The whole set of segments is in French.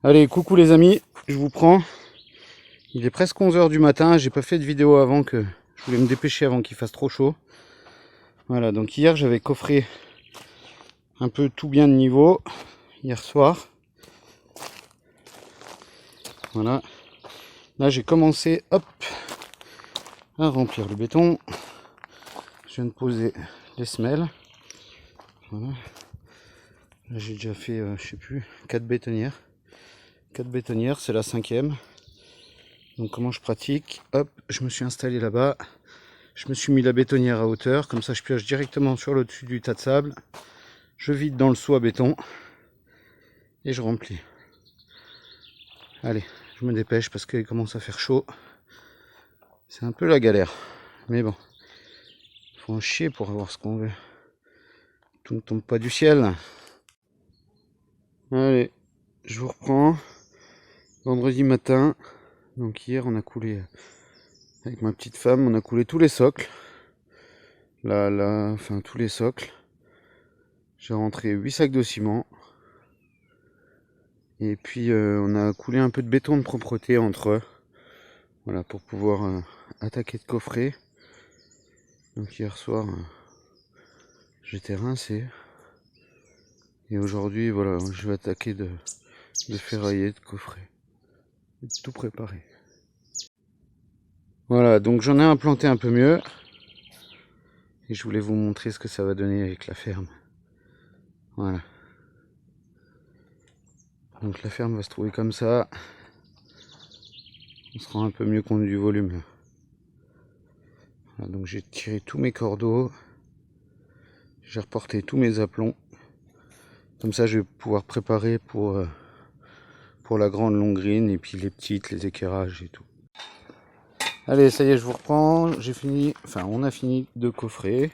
Allez, coucou les amis, je vous prends. Il est presque 11 h du matin, j'ai pas fait de vidéo avant que je voulais me dépêcher avant qu'il fasse trop chaud. Voilà, donc hier j'avais coffré un peu tout bien de niveau, hier soir. Voilà. Là j'ai commencé, hop, à remplir le béton. Je viens de poser les semelles. Voilà. Là j'ai déjà fait, je sais plus, 4 bétonnières. 4 bétonnières, c'est la 5e. Donc comment je pratique? Hop, je me suis installé là-bas. Je me suis mis la bétonnière à hauteur, comme ça je pioche directement sur le dessus du tas de sable. Je vide dans le seau à béton et je remplis. Allez, je me dépêche parce qu'il commence à faire chaud. C'est un peu la galère, mais bon, faut en chier pour avoir ce qu'on veut. Tout ne tombe pas du ciel. Allez, je vous reprends. Vendredi matin, donc hier on a coulé avec ma petite femme, on a coulé tous les socles. Là, enfin tous les socles. J'ai rentré 8 sacs de ciment. Et puis on a coulé un peu de béton de propreté entre eux. Voilà, pour pouvoir attaquer de coffret. Donc hier soir, j'étais rincé. Et aujourd'hui, voilà, je vais attaquer de ferrailler, de coffret. De tout préparer. Voilà, donc j'en ai implanté un peu mieux. Et je voulais vous montrer ce que ça va donner avec la ferme. Voilà. Donc la ferme va se trouver comme ça. On sera un peu mieux compte du volume là. Voilà, donc j'ai tiré tous mes cordeaux. J'ai reporté tous mes aplombs. Comme ça je vais pouvoir préparer pour la grande longrine et puis les petites, les équerrages et tout. Allez, ça y est, je vous reprends. J'ai fini, enfin on a fini de coffrer.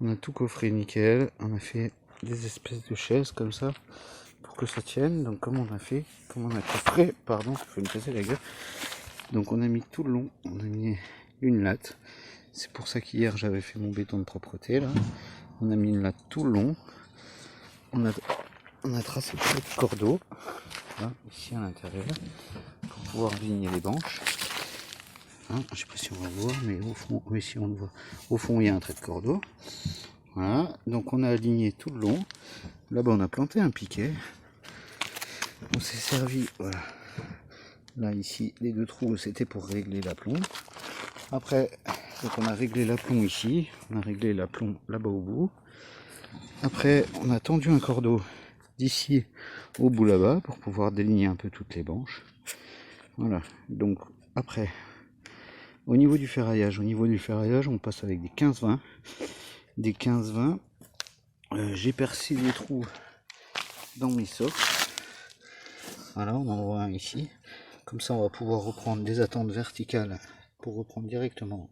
On a tout coffré nickel. On a fait des espèces de chaises comme ça pour que ça tienne. Donc comme on a fait, comme on a coffré, pardon, il faut me casser la gueule. Donc on a mis tout le long, on a mis une latte. C'est pour ça qu'hier j'avais fait mon béton de propreté là. On a mis une latte tout le long. On a tracé le cordeau, là, ici à l'intérieur, pour pouvoir aligner les branches. Hein, je ne sais pas si on va voir, mais au fond, oui, si on le voit, au fond il y a un trait de cordeau. Voilà, donc on a aligné tout le long. Là-bas on a planté un piquet. On s'est servi, voilà. Là ici, les deux trous, c'était pour régler l'aplomb. Après, donc on a réglé l'aplomb ici, on a réglé l'aplomb là-bas au bout. Après, on a tendu un cordeau d'ici au bout là-bas pour pouvoir déligner un peu toutes les branches. Voilà, donc après, au niveau du ferraillage, on passe avec des 15-20. Des 15-20, j'ai percé des trous dans mes socles. Voilà, on en voit un ici. Comme ça, on va pouvoir reprendre des attentes verticales pour reprendre directement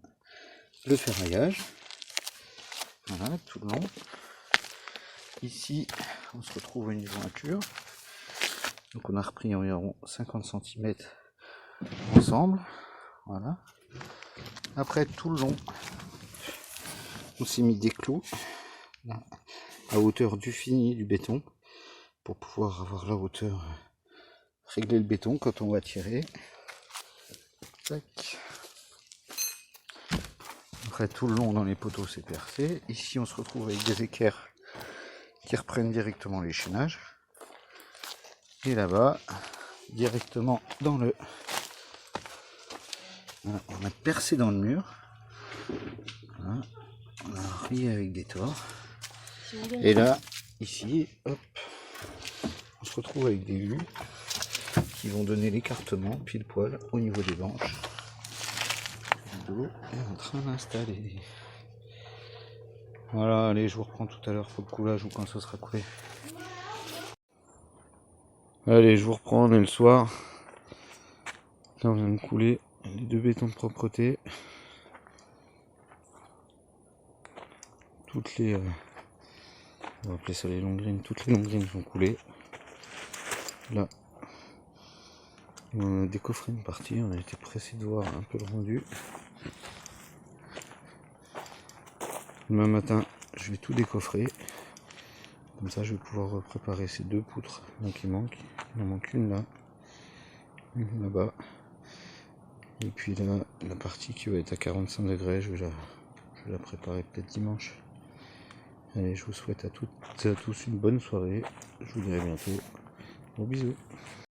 le ferraillage. Voilà, tout le long. Ici, on se retrouve à une jointure. Donc on a repris environ 50 cm ensemble. Voilà. Après, tout le long, on s'est mis des clous là, à hauteur du fini du béton pour pouvoir avoir la hauteur, régler le béton quand on va tirer. Tac. Après, tout le long dans les poteaux, c'est percé. Ici, on se retrouve avec des équerres qui reprennent directement les chaînages. Et là-bas, directement dans le... Voilà, on a percé dans le mur. Voilà, on a relié avec des tors. Et là, ici, hop, on se retrouve avec des hues qui vont donner l'écartement pile poil au niveau des branches. L'eau est en train d'installer. Voilà, allez, je vous reprends tout à l'heure pour le coulage ou quand ce sera coulé. Allez, je vous reprends, on est le soir. Là, on vient de couler les deux bétons de propreté. Toutes les... on va appeler ça les longrines. Toutes les longrines sont coulées. Là, on a décoffré une partie. On a été pressé de voir un peu le rendu. Demain matin, je vais tout décoffrer. Comme ça je vais pouvoir préparer ces 2 poutres. Donc il en manque une là, une là-bas. Et puis là, la partie qui va être à 45 degrés, je vais la préparer peut-être dimanche. Allez, je vous souhaite à toutes et à tous une bonne soirée. Je vous dirai bientôt. Gros bisous.